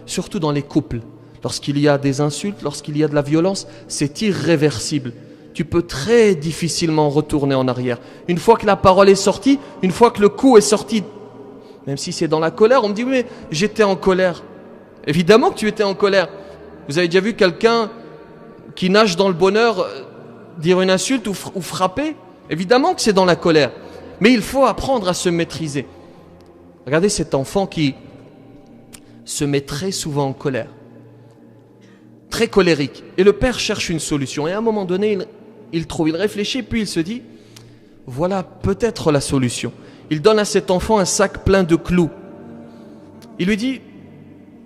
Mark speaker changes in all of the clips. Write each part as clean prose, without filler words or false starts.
Speaker 1: surtout dans les couples. Lorsqu'il y a des insultes, lorsqu'il y a de la violence, c'est irréversible. Tu peux très difficilement retourner en arrière. Une fois que la parole est sortie, une fois que le coup est sorti, même si c'est dans la colère, on me dit « mais j'étais en colère ». Évidemment que tu étais en colère. Vous avez déjà vu quelqu'un qui nage dans le bonheur dire une insulte ou frapper? Évidemment que c'est dans la colère. Mais il faut apprendre à se maîtriser. Regardez cet enfant qui se met très souvent en colère. Très colérique. Et le père cherche une solution. Et à un moment donné, il trouve, il réfléchit, puis il se dit, voilà peut-être la solution. Il donne à cet enfant un sac plein de clous. Il lui dit,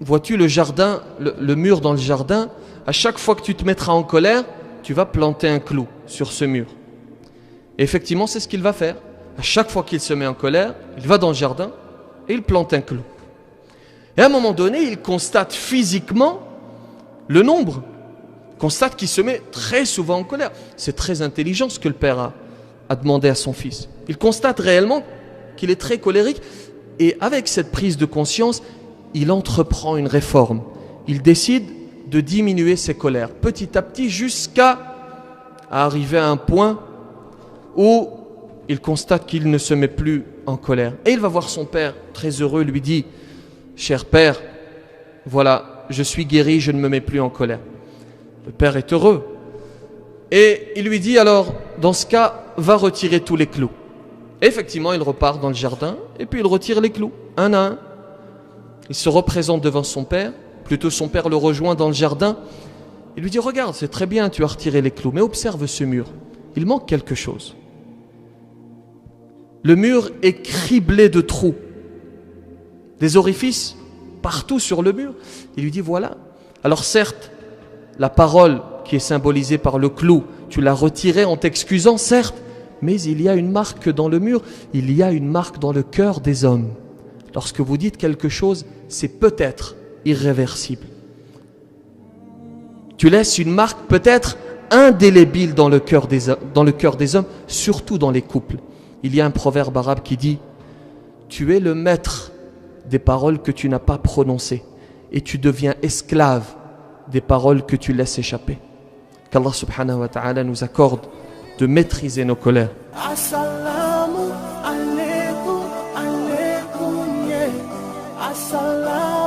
Speaker 1: vois-tu le jardin, le mur dans le jardin, à chaque fois que tu te mettras en colère, tu vas planter un clou sur ce mur. Et effectivement, c'est ce qu'il va faire. À chaque fois qu'il se met en colère, il va dans le jardin et il plante un clou. Et à un moment donné, il constate physiquement le nombre. Il constate qu'il se met très souvent en colère. C'est très intelligent ce que le père a demandé à son fils. Il constate réellement qu'il est très colérique. Et avec cette prise de conscience, il entreprend une réforme. Il décide de diminuer ses colères petit à petit jusqu'à arriver à un point où il constate qu'il ne se met plus en colère. Et il va voir son père, très heureux, lui dit « Cher père, voilà, je suis guéri, je ne me mets plus en colère. » Le père est heureux. Et il lui dit alors, dans ce cas, va retirer tous les clous. Et effectivement, il repart dans le jardin et puis il retire les clous, un à un. Il se représente devant son père, plutôt son père le rejoint dans le jardin. Il lui dit, regarde, c'est très bien, tu as retiré les clous, mais observe ce mur. Il manque quelque chose. Le mur est criblé de trous, des orifices partout sur le mur. Il lui dit, voilà. Alors certes, la parole qui est symbolisée par le clou, tu l'as retirée en t'excusant, certes, mais il y a une marque dans le mur, il y a une marque dans le cœur des hommes. Lorsque vous dites quelque chose, c'est peut-être irréversible. Tu laisses une marque peut-être indélébile dans le cœur des hommes, surtout dans les couples. Il y a un proverbe arabe qui dit « Tu es le maître des paroles que tu n'as pas prononcées et tu deviens esclave des paroles que tu laisses échapper. » Qu'Allah subhanahu wa ta'ala nous accorde de maîtriser nos colères.
Speaker 2: Assalamu alaikum, alaikum, yeah. Assalamu